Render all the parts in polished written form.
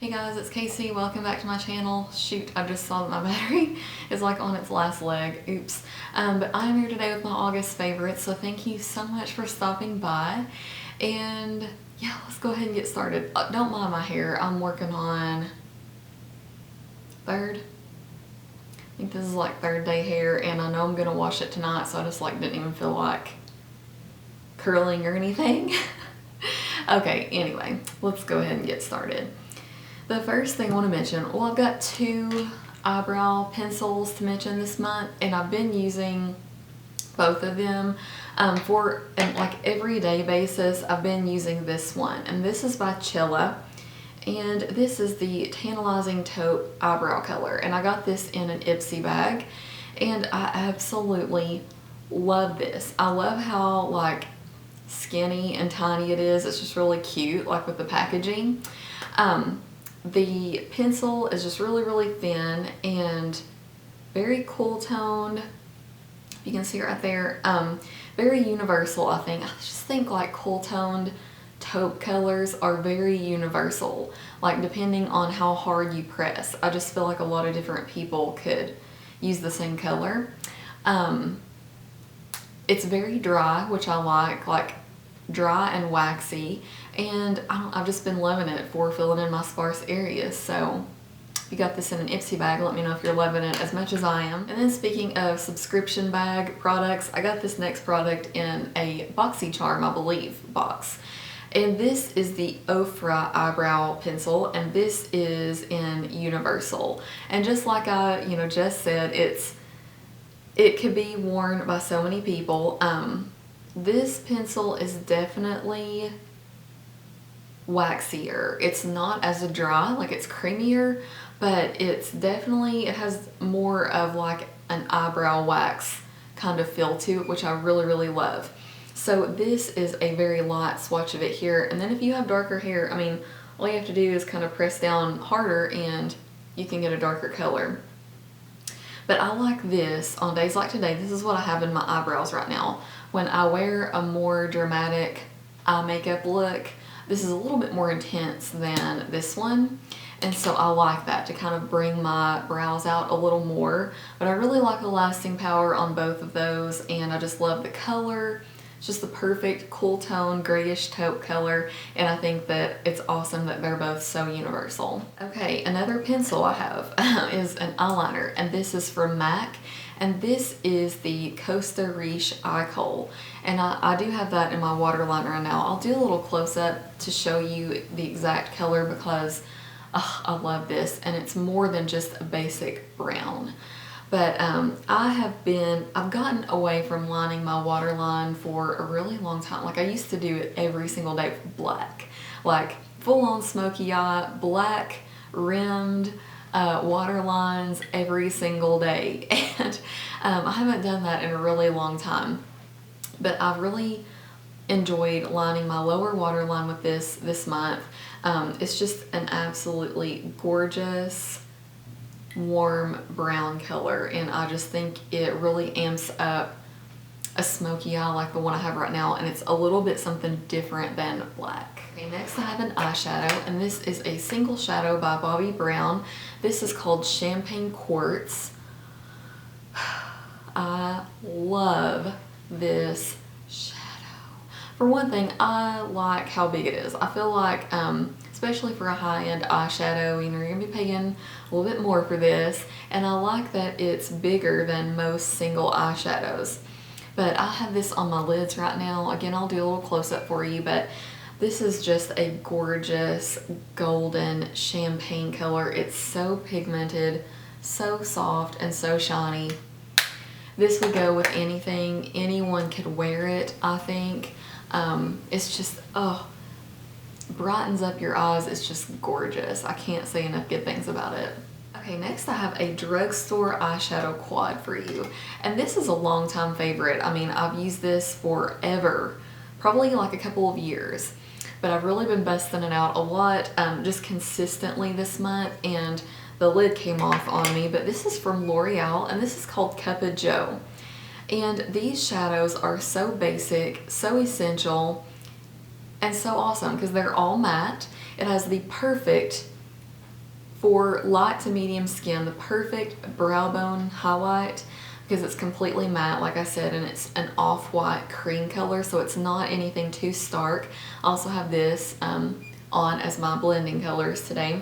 Hey guys, it's Casey. Welcome back to my channel. Shoot, I just saw that my battery is like on its last leg. Oops. But I'm here today with my August favorites, so thank you so much for stopping by. And yeah, let's go ahead and get started. Don't mind my hair. I'm working on third. I think this is like third day hair, and I know I'm gonna wash it tonight, so I just like didn't even feel like curling or anything. Okay, anyway, let's go ahead and get started. The first thing I want to mention, well, I've got two eyebrow pencils to mention this month, and I've been using both of them for like everyday basis. I've been using this one, and this is by Chilla, and this is the Tantalizing Taupe Eyebrow Color, and I got this in an Ipsy bag, and I absolutely love this. I love how like skinny and tiny it is. It's just really cute, like with the packaging. The pencil is just really thin and very cool toned. You can see right there, very universal. I just think like cool toned taupe colors are very universal, like depending on how hard you press. I just feel like a lot of different people could use the same color. It's very dry, which I like dry and waxy, and I've just been loving it for filling in my sparse areas. So if you got this in an Ipsy bag, let me know if you're loving it as much as I am. And then speaking of subscription bag products, I got this next product in a BoxyCharm, I believe, box. And this is the Ofra eyebrow pencil, and this is in Universal. And just like I just said, it could be worn by so many people. This pencil is definitely waxier. It's not as dry, like it's creamier, but it has more of like an eyebrow wax kind of feel to it, which I really love. So this is a very light swatch of it here, and then if you have darker hair, I mean, all you have to do is kind of press down harder and you can get a darker color. But I like this on days like today. This is what I have in my eyebrows right now. When I wear a more dramatic eye makeup look, this is a little bit more intense than this one. And so I like that to kind of bring my brows out a little more. But I really like the lasting power on both of those, and I just love the color. It's just the perfect cool tone grayish taupe color, and I think that it's awesome that they're both so universal. Okay, another pencil I have is an eyeliner, and this is from MAC, and this is the Costa Riche Eye Kohl, and I do have that in my waterliner right now. I'll do a little close-up to show you the exact color because I love this, and it's more than just a basic brown. But I've gotten away from lining my waterline for a really long time. Like I used to do it every single day with black, like full-on smoky eye, black rimmed waterlines every single day. And I haven't done that in a really long time. But I've really enjoyed lining my lower waterline with this month. It's just an absolutely gorgeous warm brown color, and I just think it really amps up a smoky eye like the one I have right now, and it's a little bit something different than black. Okay, next I have an eyeshadow, and this is a single shadow by Bobbi Brown. This is called Champagne Quartz. I love this shadow. For one thing, I like how big it is. I feel like especially for a high-end eyeshadow, you're gonna be paying a little bit more for this, and I like that it's bigger than most single eyeshadows. But I have this on my lids right now. Again, I'll do a little close-up for you, but this is just a gorgeous golden champagne color. It's so pigmented, so soft, and so shiny. This would go with anything. Anyone could wear it, I think. It's just, brightens up your eyes. It's just gorgeous. I can't say enough good things about it. Okay, next I have a drugstore eyeshadow quad for you, and this is a long time favorite. I mean, I've used this forever, probably like a couple of years, but I've really been busting it out a lot, just consistently this month, and the lid came off on me. But this is from L'Oreal, and this is called Cupa Joe, and these shadows are so basic, so essential, and so awesome because they're all matte. It has the perfect For light to medium skin, the perfect brow bone highlight, because it's completely matte, like I said, and it's an off-white cream color, so it's not anything too stark. I also have this on as my blending colors today.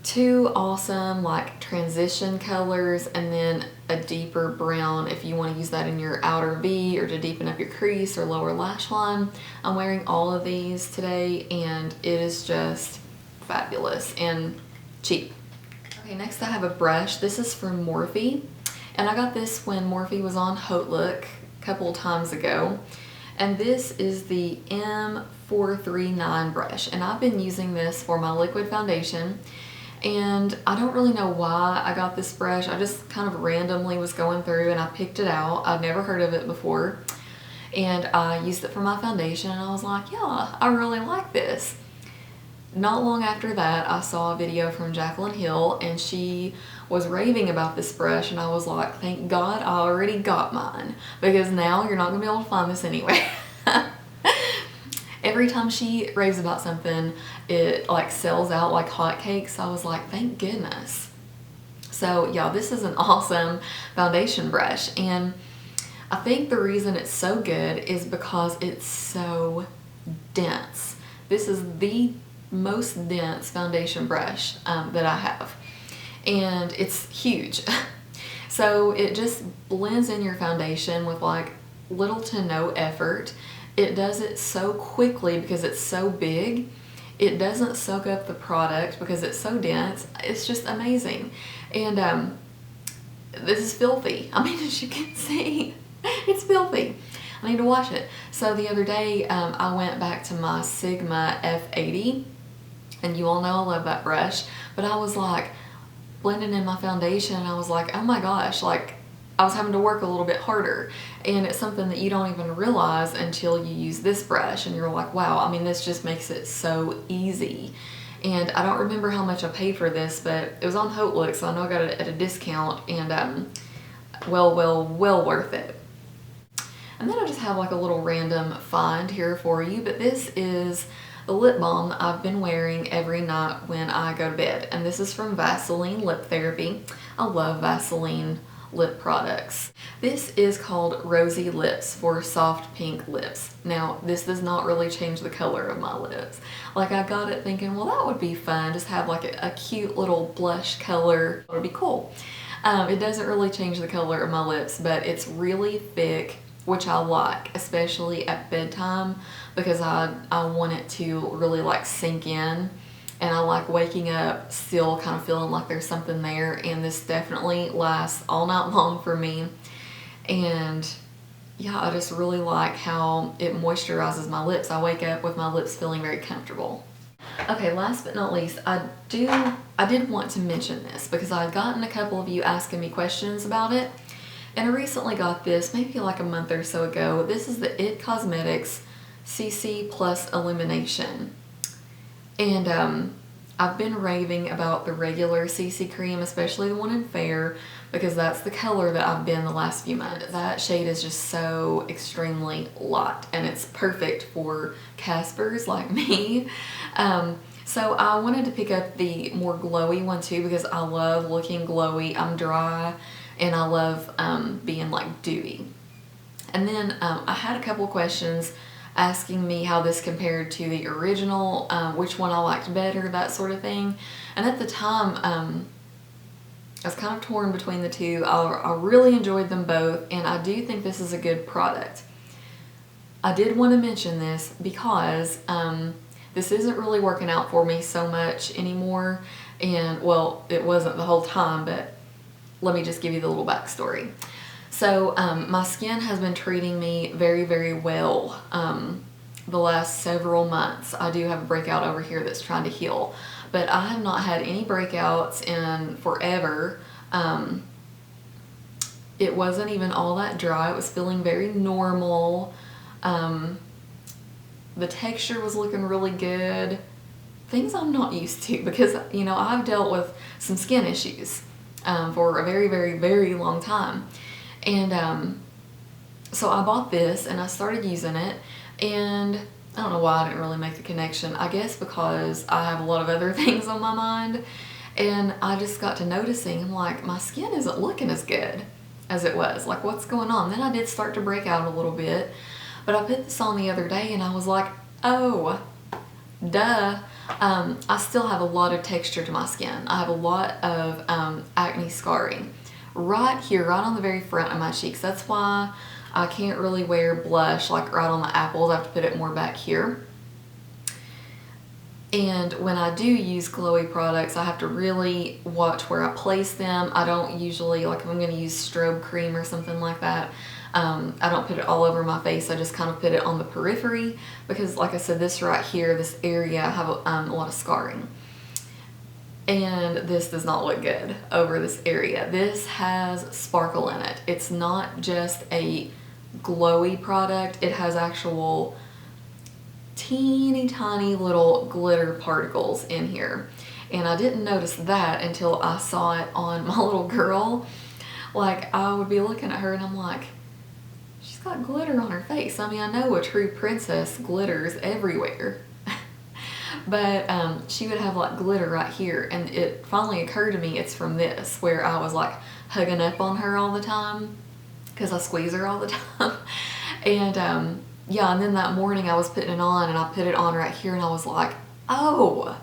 Two awesome like transition colors, and then a deeper brown if you want to use that in your outer V or to deepen up your crease or lower lash line. I'm wearing all of these today and it is just fabulous and cheap. Okay, next I have a brush. This is from Morphe, and I got this when Morphe was on Haute Look a couple times ago. And this is the M439 brush, and I've been using this for my liquid foundation. And I don't really know why I got this brush. I just kind of randomly was going through and I picked it out. I'd never heard of it before. And I used it for my foundation and I was like, yeah, I really like this. Not long after that, I saw a video from Jaclyn Hill and she was raving about this brush, and I was like, thank God I already got mine, because now you're not gonna be able to find this anywhere. Every time she raves about something, it like sells out like hotcakes. I was like, thank goodness. So yeah, this is an awesome foundation brush, and I think the reason it's so good is because it's so dense. This is the most dense foundation brush that I have, and it's huge. So it just blends in your foundation with like little to no effort. It does it so quickly because it's so big. It doesn't soak up the product because it's so dense. It's just amazing. And this is filthy. I mean, as you can see, it's filthy. I need to wash it. So the other day, I went back to my Sigma F80, and you all know I love that brush, but I was like blending in my foundation, and I was like, oh my gosh, like I was having to work a little bit harder. And it's something that you don't even realize until you use this brush, and you're like, wow, I mean, this just makes it so easy. And I don't remember how much I paid for this, but it was on Haute Look, so I know I got it at a discount, and well worth it. And then I just have like a little random find here for you, but this is the lip balm that I've been wearing every night when I go to bed. And this is from Vaseline Lip Therapy. I love Vaseline lip products. This is called Rosy Lips for soft pink lips. Now, this does not really change the color of my lips. Like, I got it thinking, well, that would be fun. Just have like a cute little blush color. It would be cool. It doesn't really change the color of my lips, but it's really thick, which I like, especially at bedtime, because I want it to really like sink in, and I like waking up still kind of feeling like there's something there, and this definitely lasts all night long for me. And yeah, I just really like how it moisturizes my lips. I wake up with my lips feeling very comfortable. Okay, last but not least, I did want to mention this because I've gotten a couple of you asking me questions about it. And I recently got this, maybe like a month or so ago. This is the IT Cosmetics CC Plus Illumination. And I've been raving about the regular CC cream, especially the one in Fair, because that's the color that I've been the last few months. That shade is just so extremely light, and it's perfect for Caspers like me. So I wanted to pick up the more glowy one too, because I love looking glowy. I'm dry, and I love being like dewy. And then I had a couple questions asking me how this compared to the original, which one I liked better, that sort of thing. And at the time, I was kind of torn between the two. I really enjoyed them both, and I do think this is a good product. I did want to mention this because this isn't really working out for me so much anymore, and well, it wasn't the whole time, but let me just give you the little backstory. So my skin has been treating me very, very well the last several months. I do have a breakout over here that's trying to heal, but I have not had any breakouts in forever. It wasn't even all that dry. It was feeling very normal. The texture was looking really good. Things I'm not used to because, you know, I've dealt with some skin issues for a very, very, very long time. And so I bought this and I started using it, and I don't know why I didn't really make the connection. I guess because I have a lot of other things on my mind, and I just got to noticing, I'm like, my skin isn't looking as good as it was. Like, what's going on? Then I did start to break out a little bit, but I put this on the other day and I was like, oh, duh. I still have a lot of texture to my skin. I have a lot of acne scarring right here, right on the very front of my cheeks. That's why I can't really wear blush like right on the apples. I have to put it more back here. And when I do use glowy products, I have to really watch where I place them. I don't usually, like if I'm going to use strobe cream or something like that, I don't put it all over my face. I just kind of put it on the periphery because, like I said, this right here, this area, I have a lot of scarring. And this does not look good over this area. This has sparkle in it. It's not just a glowy product. It has actual teeny tiny little glitter particles in here. And I didn't notice that until I saw it on my little girl. Like, I would be looking at her and I'm like, she's got glitter on her face. I mean, I know a true princess glitters everywhere. But she would have like glitter right here, and it finally occurred to me it's from this, where I was like hugging up on her all the time because I squeeze her all the time. And yeah, and then that morning I was putting it on and I put it on right here and I was like, oh,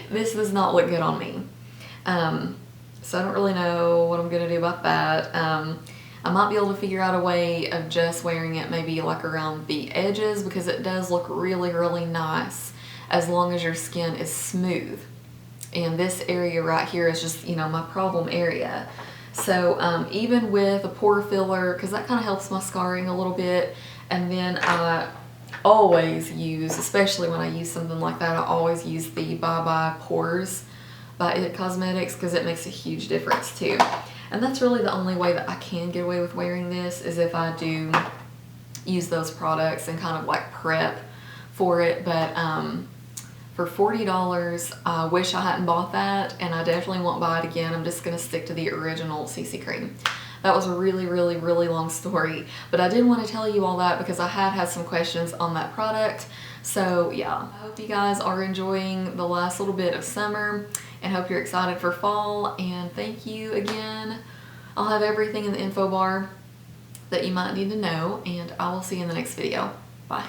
this does not look good on me. So I don't really know what I'm gonna do about that. I might be able to figure out a way of just wearing it maybe like around the edges, because it does look really, really nice as long as your skin is smooth. And this area right here is just, you know, my problem area. So even with a pore filler, because that kind of helps my scarring a little bit, and then I always use, especially when I use something like that, I always use the Bye Bye Pores by It Cosmetics, because it makes a huge difference too. And that's really the only way that I can get away with wearing this, is if I do use those products and kind of like prep for it. But for $40, I wish I hadn't bought that, and I definitely won't buy it again. I'm just going to stick to the original CC cream. That was a really, really, really long story, but I did want to tell you all that because I had some questions on that product. So yeah, I hope you guys are enjoying the last little bit of summer and hope you're excited for fall. And thank you again. I'll have everything in the info bar that you might need to know, and I will see you in the next video. Bye.